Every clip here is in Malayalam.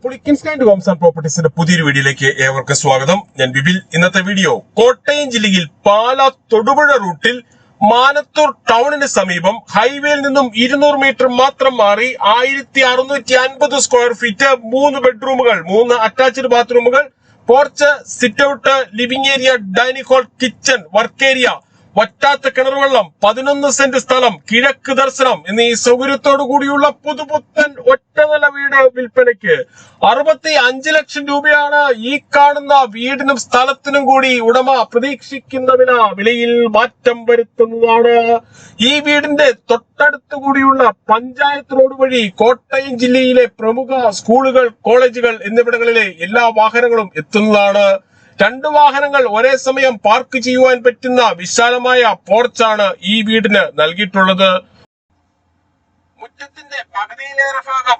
പുളിക്കൻ സ്റ്റാൻഡ് ഹോംസ് ആൻഡ് പ്രോപ്പർട്ടീസിന്റെ പുതിയൊരു വീഡിയോയിലേക്ക് ഏവർക്കും സ്വാഗതം. ഞാൻ ബിബിൽ. ഇന്നത്തെ വീഡിയോ കോട്ടയം ജില്ലയിൽ പാലാ തൊടുപുഴ റൂട്ടിൽ മാനത്തൂർ ടൗണിന് സമീപം ഹൈവേയിൽ നിന്നും 200 മീറ്റർ മാത്രം മാറി 1650 സ്ക്വയർ ഫീറ്റ് 3 ബെഡ്റൂമുകൾ, 3 അറ്റാച്ച്ഡ് ബാത്റൂമുകൾ, porch, sit out, living area, dining hall, kitchen, work area, വറ്റാത്ത കിണർവെള്ളം, 11 സെന്റ് സ്ഥലം, കിഴക്ക് ദർശനം എന്നീ സൗകര്യത്തോടു കൂടിയുള്ള പുതുപുത്തൻ ഒറ്റനില വീട് വിൽപ്പനയ്ക്ക് 65 ലക്ഷം രൂപയാണ് ഈ കാണുന്ന വീടിനും സ്ഥലത്തിനും കൂടി ഉടമ പ്രതീക്ഷിക്കുന്ന വിലയിൽ മാറ്റം വരുത്തുന്നതാണ്. ഈ വീടിന്റെ തൊട്ടടുത്തു കൂടിയുള്ള പഞ്ചായത്ത് റോഡ് വഴി കോട്ടയം ജില്ലയിലെ പ്രമുഖ സ്കൂളുകൾ, കോളേജുകൾ എന്നിവിടങ്ങളിലെ എല്ലാ വാഹനങ്ങളും എത്തുന്നതാണ്. 2 വാഹനങ്ങൾ ഒരേ സമയം പാർക്ക് ചെയ്യുവാൻ പറ്റുന്ന വിശാലമായ പോർച്ചാണ് ഈ വീടിന് നൽകിയിട്ടുള്ളത്. മുറ്റത്തിന്റെ പകുതിയിലേറെ ഭാഗം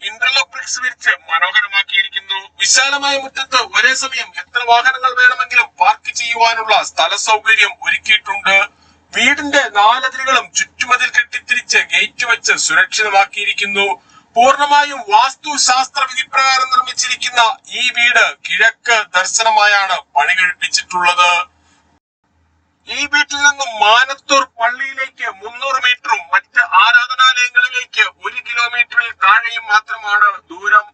ഇന്റർലോക്ക് ബ്രിക്സ് വിരിച്ച് മനോഹരമാക്കിയിരിക്കുന്നു. വിശാലമായ മുറ്റത്ത് ഒരേ സമയം എത്ര വാഹനങ്ങൾ വേണമെങ്കിലും പാർക്ക് ചെയ്യുവാനുള്ള സ്ഥല സൗകര്യം ഒരുക്കിയിട്ടുണ്ട്. വീടിന്റെ 4 അതിരുകളും ചുറ്റുമതിൽ കെട്ടിത്തിരിച്ച് ഗേറ്റ് വെച്ച് സുരക്ഷിതമാക്കിയിരിക്കുന്നു. പൂർണ്ണമായും വാസ്തുശാസ്ത്ര വിധിപ്രകാരം നിർമ്മിച്ചിരിക്കുന്ന ഈ വീട് കിഴക്ക് ദർശനമായാണ് പണി കഴിപ്പിച്ചിട്ടുള്ളത്. ഈ വീട്ടിൽ നിന്നും മാനത്തൂർ പള്ളിയിലേക്ക് 300 മീറ്ററും മറ്റ് ആരാധനാലയങ്ങളിലേക്ക് 1 കിലോമീറ്ററിൽ താഴെയും മാത്രമാണ് ദൂരം.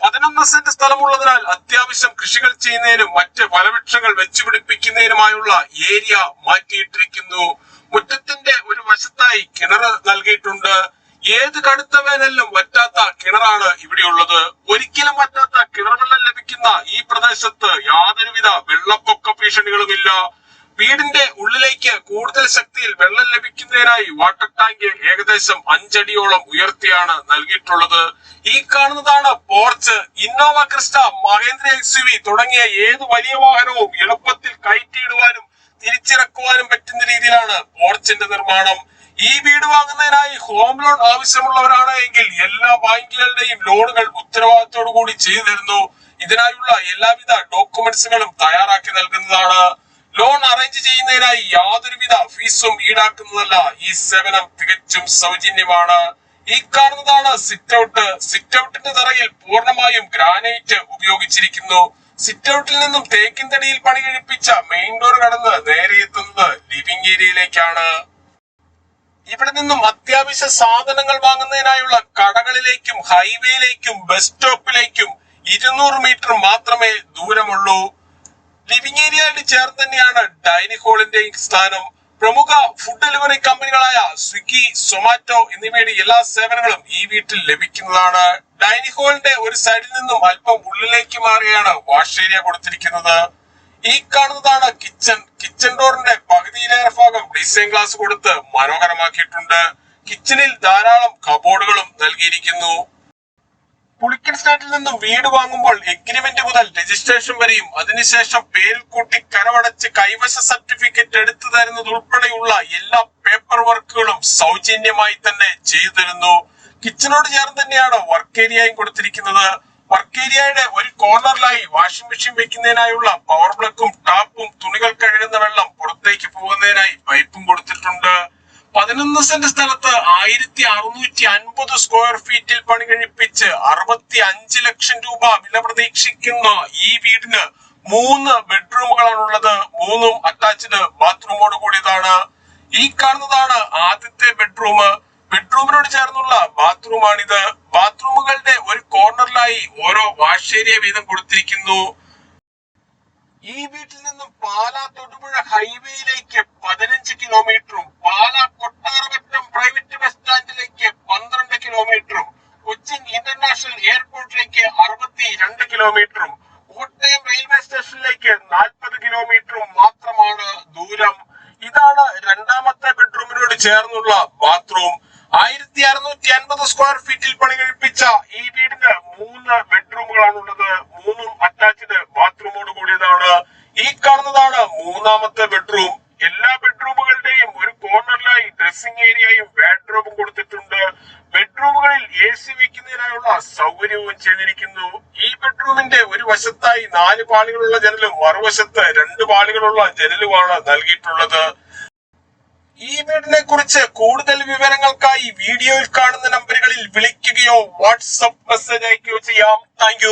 11 സെന്റ് സ്ഥലമുള്ളതിനാൽ അത്യാവശ്യം കൃഷികൾ ചെയ്യുന്നതിനും മറ്റ് ഫലവൃക്ഷങ്ങൾ വെച്ചുപിടിപ്പിക്കുന്നതിനുമായുള്ള ഏരിയ മാറ്റിയിട്ടിരിക്കുന്നു. മുറ്റത്തിന്റെ ഒരു വശത്തായി കിണർ നൽകിയിട്ടുണ്ട്. ഏത് കടുത്ത വേനലിലും വറ്റാത്ത കിണറാണ് ഇവിടെയുള്ളത്. ഒരിക്കലും വറ്റാത്ത കിണർ വെള്ളം ലഭിക്കുന്ന ഈ പ്രദേശത്ത് യാതൊരുവിധ വെള്ളപ്പൊക്ക ഭീഷണികളുമില്ല. വീടിന്റെ ഉള്ളിലേക്ക് കൂടുതൽ ശക്തിയിൽ വെള്ളം ലഭിക്കുന്നതിനായി വാട്ടർ ടാങ്ക് ഏകദേശം 5 അടിയോളം ഉയർത്തിയാണ് നൽകിയിട്ടുള്ളത്. ഈ കാണുന്നതാണ് porch. Innova, Crysta, Mahendra XUV തുടങ്ങിയ ഏത് വലിയ വാഹനവും എളുപ്പത്തിൽ കയറ്റിയിടുവാനും തിരിച്ചിറക്കുവാനും പറ്റുന്ന രീതിയിലാണ് പോർച്ചിന്റെ നിർമ്മാണം. ഈ വീട് വാങ്ങുന്നതിനായി ഹോം ലോൺ ആവശ്യമുള്ളവരാണ് എങ്കിൽ എല്ലാ ബാങ്കുകളുടെയും ലോണുകൾ ഉത്തരവാദിത്തോടു കൂടി ചെയ്തു തരുന്നു. ഇതിനായുള്ള എല്ലാവിധ ഡോക്യുമെന്റ്സുകളും തയ്യാറാക്കി നൽകുന്നതാണ്. ലോൺ അറേഞ്ച് ചെയ്യുന്നതിനായി യാതൊരുവിധ ഫീസും ഈടാക്കുന്നതല്ല. ഈ സേവനം തികച്ചും സൗജന്യമാണ്. ഈ കാണുന്നതാണ് സിറ്റ് ഔട്ട്. സിറ്റ് ഔട്ടിന്റെ തറയിൽ പൂർണ്ണമായും ഗ്രാനൈറ്റ് ഉപയോഗിച്ചിരിക്കുന്നു. സിറ്റ് ഔട്ടിൽ നിന്നും തേക്കിൻ തടിയിൽ പണി കഴിപ്പിച്ച മെയിൻ ഡോർ കടന്ന് നേരെ എത്തുന്നത് ലിവിംഗ് ഏരിയയിലേക്കാണ്. ഇവിടെ നിന്നും അത്യാവശ്യ സാധനങ്ങൾ വാങ്ങുന്നതിനായുള്ള കടകളിലേക്കും ഹൈവേയിലേക്കും ബസ് സ്റ്റോപ്പിലേക്കും 200 മീറ്റർ മാത്രമേ ദൂരമുള്ളൂ. ലിവിംഗ് ഏരിയയോട് ചേർന്ന് തന്നെയാണ് ഡൈനിങ് ഹാളിന്റെ സ്ഥാനം. പ്രമുഖ ഫുഡ് ഡെലിവറി കമ്പനികളായ സ്വിഗ്ഗി, സൊമാറ്റോ എന്നിവയുടെ എല്ലാ സേവനങ്ങളും ഈ വീട്ടിൽ ലഭിക്കുന്നതാണ്. ഡൈനിങ് ഹാളിന്റെ ഒരു സൈഡിൽ നിന്നും അല്പം ഉള്ളിലേക്ക് മാറിയാണ് വാഷ് ഏരിയ കൊടുത്തിരിക്കുന്നത്. ഈ കാണുന്നതാണ് കിച്ചൺ. കിച്ചൺ ഡോറിന്റെ പകുതിയിലേറെ ഭാഗം ഡിസൈൻ ഗ്ലാസ് കൊടുത്ത് മനോഹരമാക്കിയിട്ടുണ്ട്. കിച്ചണിൽ ധാരാളം കബോർഡുകളും നൽകിയിരിക്കുന്നു. പുളിക്കൻ സ്റ്റാൻഡിൽ നിന്നും വീട് വാങ്ങുമ്പോൾ എഗ്രിമെന്റ് മുതൽ രജിസ്ട്രേഷൻ വരെയും അതിനുശേഷം പേരിൽ കൂട്ടി കരമടച്ച് കൈവശ സർട്ടിഫിക്കറ്റ് എടുത്തു തരുന്നത് ഉൾപ്പെടെയുള്ള എല്ലാ പേപ്പർ വർക്കുകളും സൗജന്യമായി തന്നെ ചെയ്തു തരുന്നു. കിച്ചണോട് ചേർന്ന് തന്നെയാണ് വർക്ക് ഏരിയയും കൊടുത്തിരിക്കുന്നത്. വർക്ക് ഏരിയയുടെ ഒരു കോർണറിലായി വാഷിംഗ് മെഷീൻ വെക്കുന്നതിനായുള്ള പവർ പ്ലഗും ടാപ്പും തുണികൾ കഴുകുന്ന വെള്ളം പുറത്തേക്ക് പോകുന്നതിനായി പൈപ്പും കൊടുത്തിട്ടുണ്ട്. 11 സെന്റ് സ്ഥലത്ത് 1650 സ്ക്വയർ ഫീറ്റിൽ പണി കഴിപ്പിച്ച് 65 ലക്ഷം രൂപ വില പ്രതീക്ഷിക്കുന്ന ഈ വീടിന് 3 ബെഡ്റൂമുകളാണുള്ളത്. 3ഉം അറ്റാച്ച്ഡ് ബാത്റൂമോട് കൂടിയതാണ്. ഈ കാണുന്നതാണ് ആദ്യത്തെ ബെഡ്റൂം. ബെഡ്റൂമിനോട് ചേർന്നുള്ള ബാത്റൂമാണിത്. ബാത്റൂമുകളുടെ ഒരു കോർണറിലായി ഓരോ വാഷ് ഏരിയ വീതം കൊടുത്തിരിക്കുന്നു. ഈ വീട്ടിൽ നിന്നും പാലാ തൊടുപുഴ ഹൈവേയിലേക്ക് 15 കിലോമീറ്ററും പാലാ കൊട്ടാരമറ്റം പ്രൈവറ്റ് ബസ് സ്റ്റാൻഡിലേക്ക് 12 കിലോമീറ്ററും കൊച്ചിൻ ഇന്റർനാഷണൽ എയർപോർട്ടിലേക്ക് 62 കിലോമീറ്ററും കോട്ടയം റെയിൽവേ സ്റ്റേഷനിലേക്ക് 40 കിലോമീറ്ററും മാത്രമാണ് ദൂരം. ഇതാണ് രണ്ടാമത്തെ ബെഡ്റൂമിനോട് ചേർന്നുള്ള ബാത്റൂം. 1650 സ്ക്വയർ ഫീറ്റിൽ പണി കഴിപ്പിച്ച ഈ വീടിന് 3 ബെഡ്റൂമുകളാണുള്ളത്. 3ഉം അറ്റാച്ച്ഡ് ബാത്റൂമോട് കൂടിയതാണ്. ഈ കാണുന്നതാണ് 3ാമത്തെ ബെഡ്റൂം. എല്ലാ ബെഡ്റൂമുകളുടെയും ഒരു കോർണറിലായി ഡ്രസ്സിംഗ് ഏരിയയും വാർഡ്രോബും കൊടുത്തിട്ടുണ്ട്. ബെഡ്റൂമുകളിൽ AC വെക്കുന്നതിനായുള്ള സൗകര്യവും ചെയ്തിരിക്കുന്നു. ഈ ബെഡ്റൂമിന്റെ ഒരു വശത്തായി 4 പാളികളുള്ള ജനലും മറുവശത്ത് 2 പാളികളുള്ള ജനലുമാണ് നൽകിയിട്ടുള്ളത്. ഈ വീടിനെ കുറിച്ച് കൂടുതൽ വിവരങ്ങൾക്കായി വീഡിയോയിൽ കാണുന്ന നമ്പറുകളിൽ വിളിക്കുകയോ വാട്സ്ആപ്പ് മെസ്സേജ് അയക്കുകയോ ചെയ്യാം. താങ്ക്